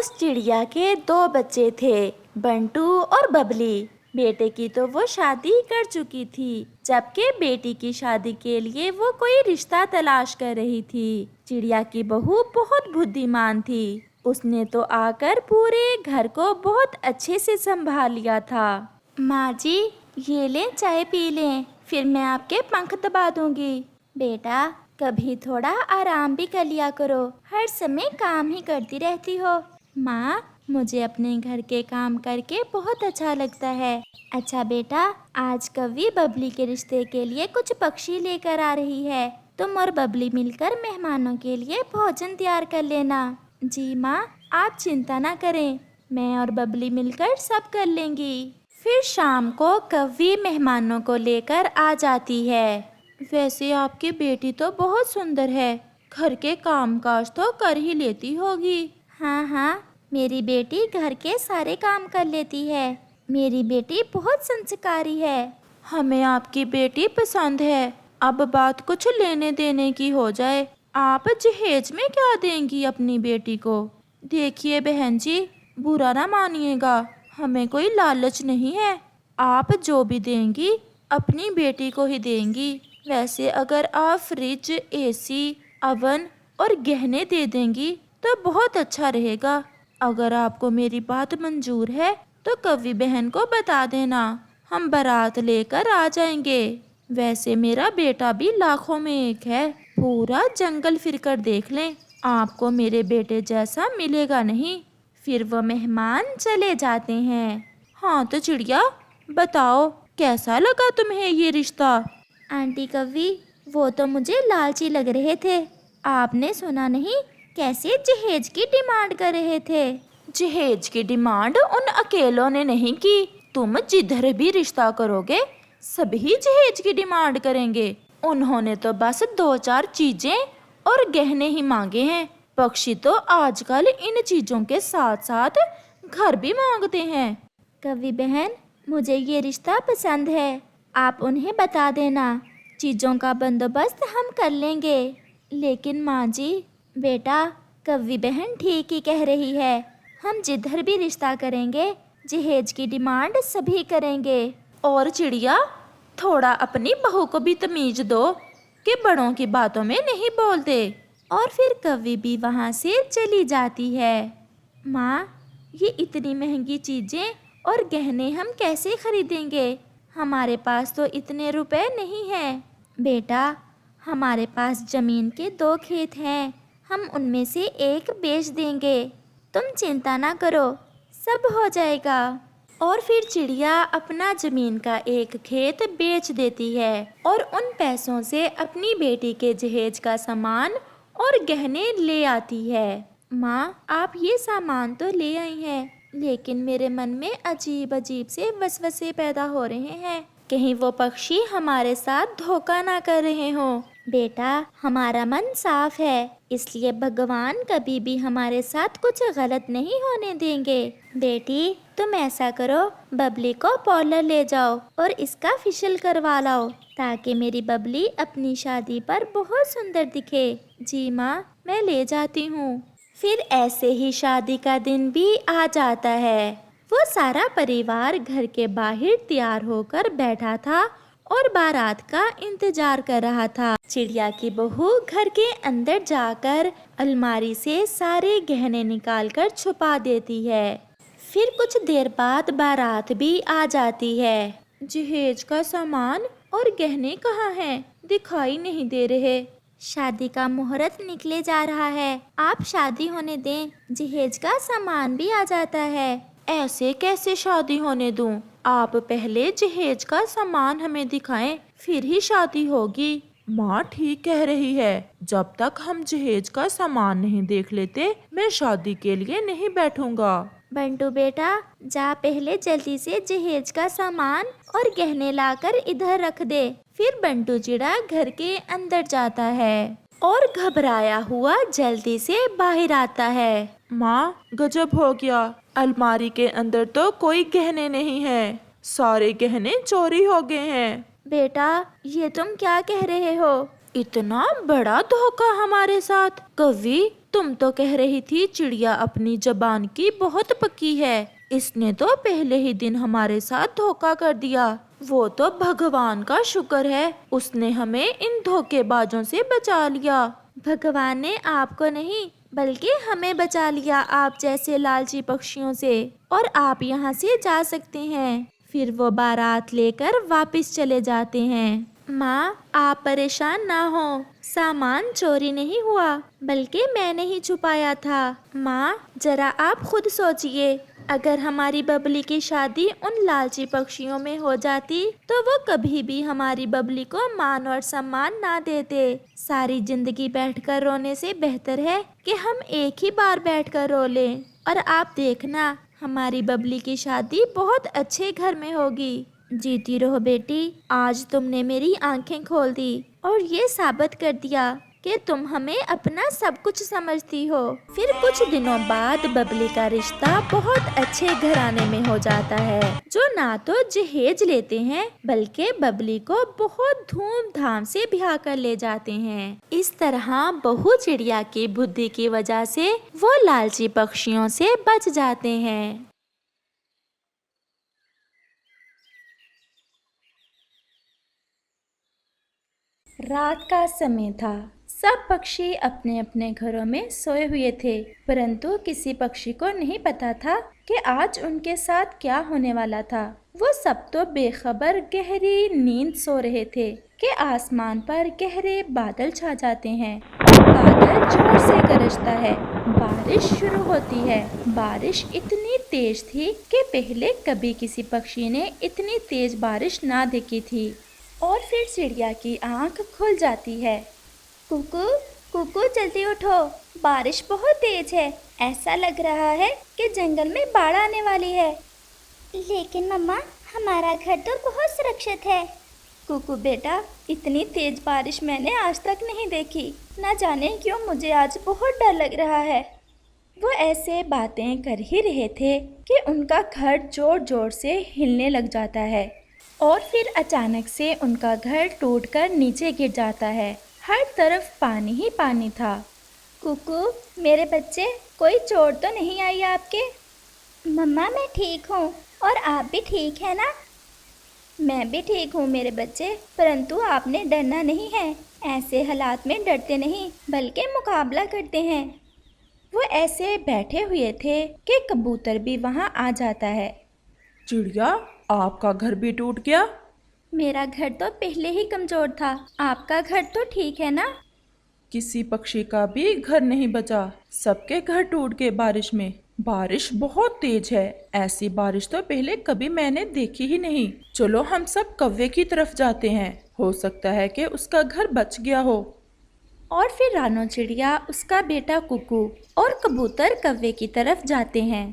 उस चिड़िया के दो बच्चे थे, बंटू और बबली। बेटे की तो वो शादी कर चुकी थी, जबकि बेटी की शादी के लिए वो कोई रिश्ता तलाश कर रही थी। चिड़िया की बहू बहुत बुद्धिमान थी। उसने तो आकर पूरे घर को बहुत अच्छे से संभाल लिया था। माँ जी, ये लें, चाय पी लें, फिर मैं आपके पंख दबा दूंगी। बेटा, कभी थोड़ा आराम भी कर लिया करो, हर समय काम ही करती रहती हो। माँ, मुझे अपने घर के काम करके बहुत अच्छा लगता है। अच्छा बेटा, आज कवि बबली के रिश्ते के लिए कुछ पक्षी लेकर आ रही है। तुम और बबली मिलकर मेहमानों के लिए भोजन तैयार कर लेना। जी माँ, आप चिंता ना करें, मैं और बबली मिलकर सब कर लेंगी। फिर शाम को कवि मेहमानों को लेकर आ जाती है। वैसे आपकी बेटी तो बहुत सुंदर है, घर के कामकाज तो कर ही लेती होगी। हाँ हाँ, मेरी बेटी घर के सारे काम कर लेती है। मेरी बेटी बहुत संस्कारी है। हमें आपकी बेटी पसंद है। अब बात कुछ लेने देने की हो जाए। आप जहेज में क्या देंगी अपनी बेटी को? देखिए बहन जी, बुरा ना मानिएगा, हमें कोई लालच नहीं है। आप जो भी देंगी अपनी बेटी को ही देंगी। वैसे अगर आप फ्रिज, एसी, अवन और गहने दे देंगी तो बहुत अच्छा रहेगा। अगर आपको मेरी बात मंजूर है तो कवि बहन को बता देना, हम बारात लेकर आ जाएंगे। वैसे मेरा बेटा भी लाखों में एक है, पूरा जंगल फिरकर देख लें, आपको मेरे बेटे जैसा मिलेगा नहीं। फिर वो मेहमान चले जाते हैं। हाँ तो चिड़िया, बताओ कैसा लगा तुम्हें ये रिश्ता? आंटी कवि, वो तो मुझे लालची लग रहे थे। आपने सुना नहीं, कैसे जहेज की डिमांड कर रहे थे। जहेज की डिमांड उन अकेलों ने नहीं की। तुम जिधर भी रिश्ता करोगे सभी जहेज की डिमांड करेंगे। उन्होंने तो बस 2-4 चीजें और गहने ही मांगे हैं। पक्षी तो आजकल इन चीजों के साथ साथ घर भी मांगते हैं। कवि बहन, मुझे ये रिश्ता पसंद है, आप उन्हें बता देना, चीजों का बंदोबस्त हम कर लेंगे। लेकिन माँ जी, बेटा, कवि बहन ठीक ही कह रही है, हम जिधर भी रिश्ता करेंगे जहेज की डिमांड सभी करेंगे। और चिड़िया, थोड़ा अपनी बहू को भी तमीज दो कि बड़ों की बातों में नहीं बोलते। और फिर कवि भी वहाँ से चली जाती है। माँ, ये इतनी महंगी चीजें और गहने हम कैसे खरीदेंगे? हमारे पास तो इतने रुपए नहीं हैं। बेटा, हमारे पास जमीन के 2 खेत हैं, हम उनमें से एक बेच देंगे। तुम चिंता ना करो, सब हो जाएगा। और फिर चिड़िया अपना जमीन का एक खेत बेच देती है और उन पैसों से अपनी बेटी के जहेज का सामान और गहने ले आती है। माँ, आप ये सामान तो ले आई हैं, लेकिन मेरे मन में अजीब अजीब से वसवसे पैदा हो रहे हैं, कहीं वो पक्षी हमारे साथ धोखा ना कर रहे हों। बेटा, हमारा मन साफ है, इसलिए भगवान कभी भी हमारे साथ कुछ गलत नहीं होने देंगे। बेटी, तुम ऐसा करो, बबली को पार्लर ले जाओ और इसका फेशियल करवा लाओ, ताकि मेरी बबली अपनी शादी पर बहुत सुंदर दिखे। जी माँ, मैं ले जाती हूँ। फिर ऐसे ही शादी का दिन भी आ जाता है। वो सारा परिवार घर के बाहर तैयार होकर बैठा था और बारात का इंतजार कर रहा था। चिड़िया की बहू घर के अंदर जाकर अलमारी से सारे गहने निकालकर छुपा देती है। फिर कुछ देर बाद बारात भी आ जाती है। जहेज का सामान और गहने कहाँ हैं? दिखाई नहीं दे रहे। शादी का मुहूर्त निकले जा रहा है, आप शादी होने दें, जहेज का सामान भी आ जाता है। ऐसे कैसे शादी होने दूं? आप पहले जहेज का सामान हमें दिखाएं, फिर ही शादी होगी। माँ ठीक कह रही है, जब तक हम जहेज का सामान नहीं देख लेते मैं शादी के लिए नहीं बैठूंगा। बंटू बेटा, जा पहले जल्दी से जहेज का सामान और गहने लाकर इधर रख दे। फिर बंटू चिड़ा घर के अंदर जाता है और घबराया हुआ जल्दी से बाहर आता है। माँ, गजब हो गया, अलमारी के अंदर तो कोई गहने नहीं है, सारे गहने चोरी हो गए हैं। बेटा, ये तुम क्या कह रहे हो? इतना बड़ा धोखा हमारे साथ। कौवी, तुम तो कह रही थी चिड़िया अपनी जबान की बहुत पक्की है। इसने तो पहले ही दिन हमारे साथ धोखा कर दिया। वो तो भगवान का शुक्र है, उसने हमें इन धोखेबाजों से बचा लिया। भगवान ने आपको नहीं बल्कि हमें बचा लिया आप जैसे लालची पक्षियों से, और आप यहाँ से जा सकते हैं। फिर वो बारात लेकर वापस चले जाते हैं। माँ, आप परेशान ना हो, सामान चोरी नहीं हुआ बल्कि मैंने ही छुपाया था। माँ, जरा आप खुद सोचिए, अगर हमारी बबली की शादी उन लालची पक्षियों में हो जाती तो वो कभी भी हमारी बबली को मान और सम्मान ना देते। सारी जिंदगी बैठकर रोने से बेहतर है कि हम एक ही बार बैठकर रो लें। और आप देखना, हमारी बबली की शादी बहुत अच्छे घर में होगी। जीती रहो बेटी, आज तुमने मेरी आंखें खोल दी और ये साबित कर दिया कि तुम हमें अपना सब कुछ समझती हो। फिर कुछ दिनों बाद बबली का रिश्ता बहुत अच्छे घराने में हो जाता है, जो ना तो जहेज लेते हैं बल्कि बबली को बहुत धूमधाम से ब्याह कर ले जाते हैं। इस तरह बहू चिड़िया की बुद्धि की वजह से वो लालची पक्षियों से बच जाते हैं। रात का समय था। सब पक्षी अपने अपने घरों में सोए हुए थे, परंतु किसी पक्षी को नहीं पता था कि आज उनके साथ क्या होने वाला था। वो सब तो बेखबर गहरी नींद सो रहे थे कि आसमान पर गहरे बादल छा जाते हैं। बादल जोर से गरजता है, बारिश शुरू होती है। बारिश इतनी तेज थी कि पहले कभी किसी पक्षी ने इतनी तेज बारिश ना देखी थी। और फिर चिड़िया की आंख खुल जाती है। कुकू, कुकू जल्दी उठो, बारिश बहुत तेज है। ऐसा लग रहा है कि जंगल में बाढ़ आने वाली है। लेकिन मम्मा, हमारा घर तो बहुत सुरक्षित है। कुकू बेटा, इतनी तेज बारिश मैंने आज तक नहीं देखी। न जाने क्यों मुझे आज बहुत डर लग रहा है। वो ऐसे बातें कर ही रहे थे कि उनका घर जोर जोर से हिलने लग जाता है और फिर अचानक से उनका घर टूटकर नीचे गिर जाता है। हर तरफ पानी ही पानी था। कुकू, मेरे बच्चे, कोई चोट तो नहीं आई आपके? मम्मा, मैं ठीक हूँ, और आप भी ठीक है ना? मैं भी ठीक हूँ मेरे बच्चे, परंतु आपने डरना नहीं है। ऐसे हालात में डरते नहीं बल्कि मुकाबला करते हैं। वो ऐसे बैठे हुए थे कि कबूतर भी वहाँ आ जाता है। चिड़िया, आपका घर भी टूट गया? मेरा घर तो पहले ही कमजोर था, आपका घर तो ठीक है ना? किसी पक्षी का भी घर नहीं बचा, सबके घर टूट गए बारिश में। बारिश बहुत तेज है, ऐसी बारिश तो पहले कभी मैंने देखी ही नहीं। चलो हम सब कौवे की तरफ जाते हैं, हो सकता है कि उसका घर बच गया हो। और फिर रानो चिड़िया, उसका बेटा कुकू और कबूतर कौवे की तरफ जाते हैं।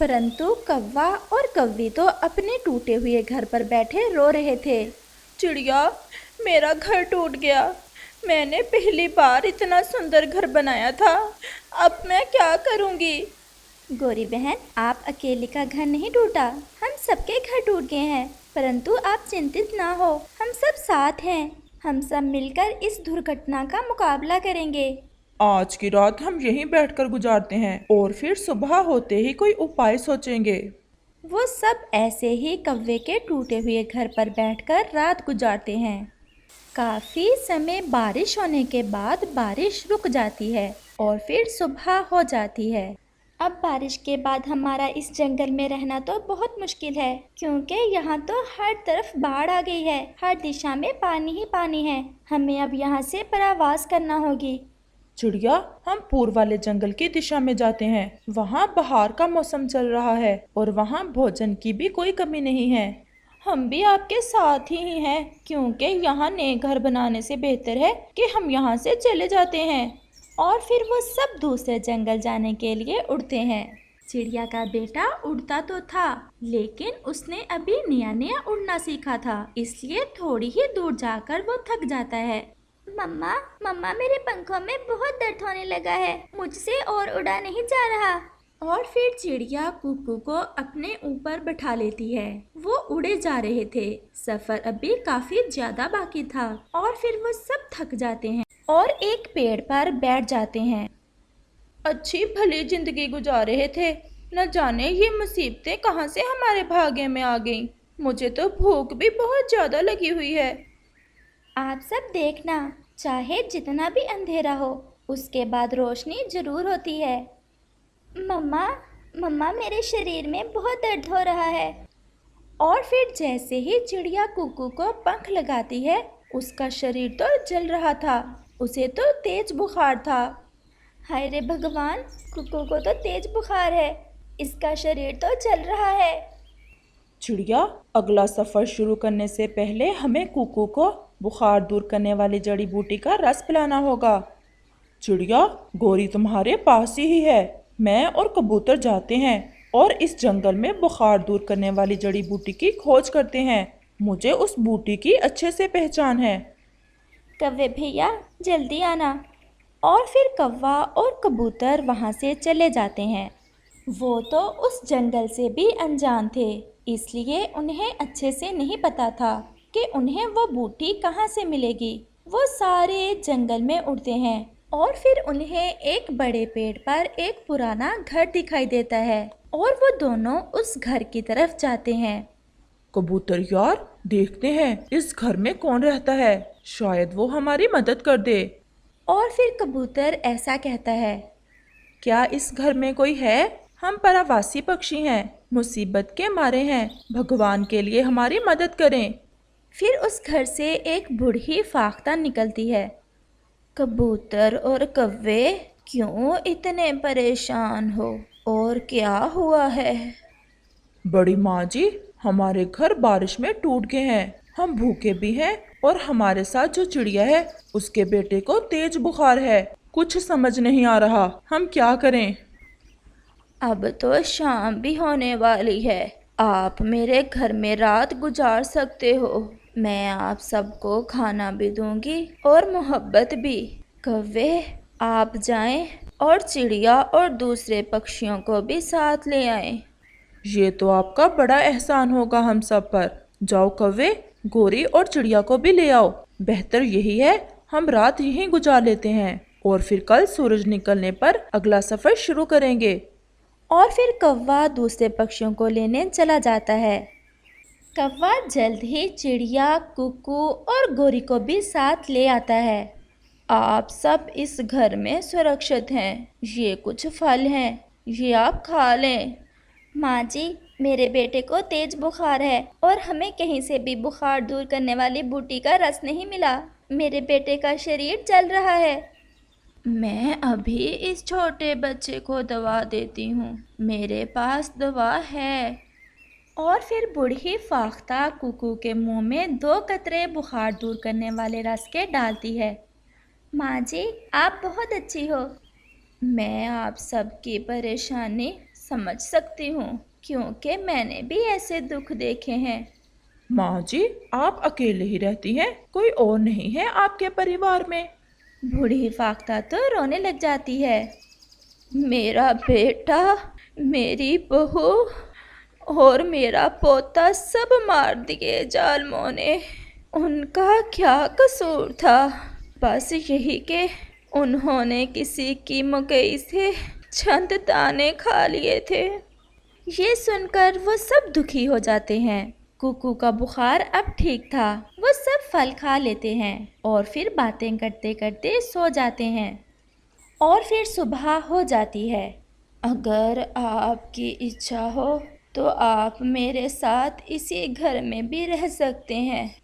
परंतु कौवा और कौवी तो अपने टूटे हुए घर पर बैठे रो रहे थे। चिड़िया, मेरा घर टूट गया। मैंने पहली बार इतना सुंदर घर बनाया था, अब मैं क्या करूँगी? गोरी बहन, आप अकेले का घर नहीं टूटा, हम सबके घर टूट गए हैं। परंतु आप चिंतित ना हो, हम सब साथ हैं। हम सब मिलकर इस दुर्घटना का मुकाबला करेंगे। आज की रात हम यहीं बैठकर गुजारते हैं और फिर सुबह होते ही कोई उपाय सोचेंगे। वो सब ऐसे ही कौवे के टूटे हुए घर पर बैठकर रात गुजारते हैं। काफी समय बारिश होने के बाद बारिश रुक जाती है और फिर सुबह हो जाती है। अब बारिश के बाद हमारा इस जंगल में रहना तो बहुत मुश्किल है, क्योंकि यहाँ तो हर तरफ बाढ़ आ गई है। हर दिशा में पानी ही पानी है। हमें अब यहाँ से परावास करना होगी। चिड़िया, हम पूर्व वाले जंगल की दिशा में जाते हैं। वहाँ बहार का मौसम चल रहा है और वहाँ भोजन की भी कोई कमी नहीं है। हम भी आपके साथ ही हैं, क्योंकि यहाँ नए घर बनाने से बेहतर है कि हम यहाँ से चले जाते हैं। और फिर वो सब दूसरे जंगल जाने के लिए उड़ते हैं। चिड़िया का बेटा उड़ता तो था, लेकिन उसने अभी नया नया उड़ना सीखा था, इसलिए थोड़ी ही दूर जाकर वो थक जाता है। मम्मा, मम्मा, मेरे पंखों में बहुत दर्द होने लगा है, मुझसे और उड़ा नहीं जा रहा। और फिर चिड़िया कुकू को अपने ऊपर बैठा लेती है। वो उड़े जा रहे थे। सफर अभी काफी ज्यादा बाकी था और फिर वो सब थक जाते हैं और एक पेड़ पर बैठ जाते हैं। अच्छी भली जिंदगी गुजार रहे थे, न जाने ये मुसीबतें कहाँ से हमारे भाग्य में आ गईं। मुझे तो भूख भी बहुत ज्यादा लगी हुई है। आप सब देखना, चाहे जितना भी अंधेरा हो, उसके बाद रोशनी जरूर होती है। मम्मा, मम्मा मेरे शरीर में बहुत दर्द हो रहा है। और फिर जैसे ही चिड़िया कुकू को पंख लगाती है, उसका शरीर तो जल रहा था। उसे तो तेज बुखार था। हाय रे भगवान, कुकू को तो तेज बुखार है, इसका शरीर तो जल रहा है। चिड़िया, अगला सफर शुरू करने से पहले हमें कुकू को बुखार दूर करने वाली जड़ी बूटी का रस पिलाना होगा। चिड़िया, गोरी तुम्हारे पास ही है। मैं और कबूतर जाते हैं और इस जंगल में बुखार दूर करने वाली जड़ी बूटी की खोज करते हैं। मुझे उस बूटी की अच्छे से पहचान है। कव्वे भैया, जल्दी आना। और फिर कौवा और कबूतर वहाँ से चले जाते हैं। वो तो उस जंगल से भी अनजान थे, इसलिए उन्हें अच्छे से नहीं पता था कि उन्हें वो बूटी कहाँ से मिलेगी। वो सारे जंगल में उड़ते हैं और फिर उन्हें एक बड़े पेड़ पर एक पुराना घर दिखाई देता है और वो दोनों उस घर की तरफ जाते हैं। कबूतर यार, देखते हैं इस घर में कौन रहता है, शायद वो हमारी मदद कर दे। और फिर कबूतर ऐसा कहता है, क्या इस घर में कोई है? हम परावासी पक्षी हैं, मुसीबत के मारे हैं, भगवान के लिए हमारी मदद करें। फिर उस घर से एक बूढ़ी फाख्ता निकलती है। कबूतर और कव्वे, क्यों इतने परेशान हो और क्या हुआ है? बड़ी माँ जी, हमारे घर बारिश में टूट गए हैं, हम भूखे भी हैं और हमारे साथ जो चिड़िया है उसके बेटे को तेज बुखार है। कुछ समझ नहीं आ रहा, हम क्या करें? अब तो शाम भी होने वाली है, आप मेरे घर में रात गुजार सकते हो। मैं आप सबको खाना भी दूंगी और मोहब्बत भी। कव्वे, आप जाएं और चिड़िया और दूसरे पक्षियों को भी साथ ले आएं। ये तो आपका बड़ा एहसान होगा हम सब पर। जाओ कव्वे, गोरी और चिड़िया को भी ले आओ। बेहतर यही है हम रात यहीं गुजार लेते हैं और फिर कल सूरज निकलने पर अगला सफर शुरू करेंगे। और फिर कौवा दूसरे पक्षियों को लेने चला जाता है। कौवा जल्द ही चिड़िया, कुकू और गोरी को भी साथ ले आता है। आप सब इस घर में सुरक्षित हैं। ये कुछ फल हैं, ये आप खा लें। माँ जी, मेरे बेटे को तेज बुखार है और हमें कहीं से भी बुखार दूर करने वाली बूटी का रस नहीं मिला। मेरे बेटे का शरीर जल रहा है। मैं अभी इस छोटे बच्चे को दवा देती हूँ, मेरे पास दवा है। और फिर बूढ़ी फाख्ता कुकू के मुंह में 2 कतरे बुखार दूर करने वाले रस के डालती है। माँ जी, आप बहुत अच्छी हो। मैं आप सबकी परेशानी समझ सकती हूँ, क्योंकि मैंने भी ऐसे दुख देखे हैं। माँ जी, आप अकेले ही रहती हैं, कोई और नहीं है आपके परिवार में? बूढ़ी फाख्ता तो रोने लग जाती है। मेरा बेटा, मेरी बहू और मेरा पोता सब मार दिए जालमों ने। उनका क्या कसूर था? बस यही कि उन्होंने किसी की मकई से चंद दाने खा लिए थे। ये सुनकर वो सब दुखी हो जाते हैं। कुकू का बुखार अब ठीक था। वो सब फल खा लेते हैं और फिर बातें करते करते सो जाते हैं। और फिर सुबह हो जाती है। अगर आपकी इच्छा हो तो आप मेरे साथ इसी घर में भी रह सकते हैं।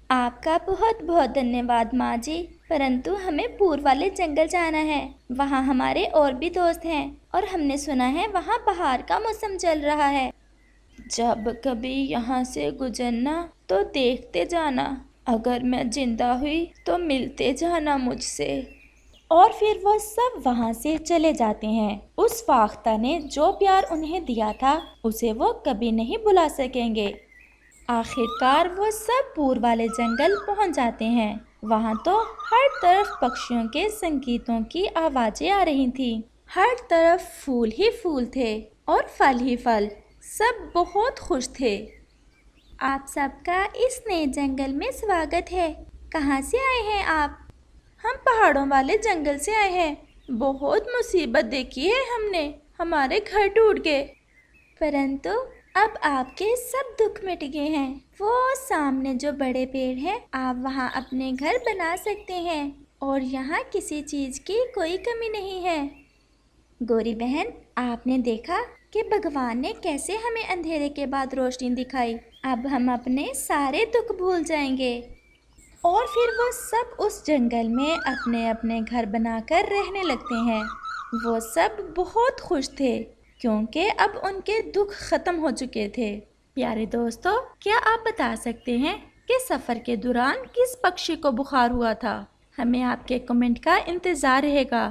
आपका बहुत बहुत धन्यवाद माँ जी, परंतु हमें पूर्व वाले जंगल जाना है। वहाँ हमारे और भी दोस्त हैं और हमने सुना है वहाँ बहार का मौसम चल रहा है। जब कभी यहाँ से गुजरना तो देखते जाना। अगर मैं जिंदा हुई तो मिलते जाना मुझसे। और फिर वो सब वहाँ से चले जाते हैं। उस फाख्ता ने जो प्यार उन्हें दिया था उसे वो कभी नहीं भुला सकेंगे। आखिरकार वो सब पूर्व वाले जंगल पहुँच जाते हैं। वहाँ तो हर तरफ पक्षियों के संगीतों की आवाज़ें आ रही थीं। हर तरफ फूल ही फूल थे और फल ही फल। सब बहुत खुश थे। आप सबका इस नए जंगल में स्वागत है। कहाँ से आए हैं आप? हम पहाड़ों वाले जंगल से आए हैं। बहुत मुसीबत देखी है हमने, हमारे घर टूट गए। परंतु अब आपके सब दुख मिट गए हैं। वो सामने जो बड़े पेड़ हैं, आप वहाँ अपने घर बना सकते हैं और यहाँ किसी चीज़ की कोई कमी नहीं है। गोरी बहन, आपने देखा कि भगवान ने कैसे हमें अंधेरे के बाद रोशनी दिखाई। अब हम अपने सारे दुख भूल जाएंगे। और फिर वो सब उस जंगल में अपने अपने घर बनाकर रहने लगते हैं। वो सब बहुत खुश थे क्योंकि अब उनके दुख खत्म हो चुके थे। प्यारे दोस्तों, क्या आप बता सकते हैं कि सफ़र के दौरान किस पक्षी को बुखार हुआ था? हमें आपके कमेंट का इंतज़ार रहेगा।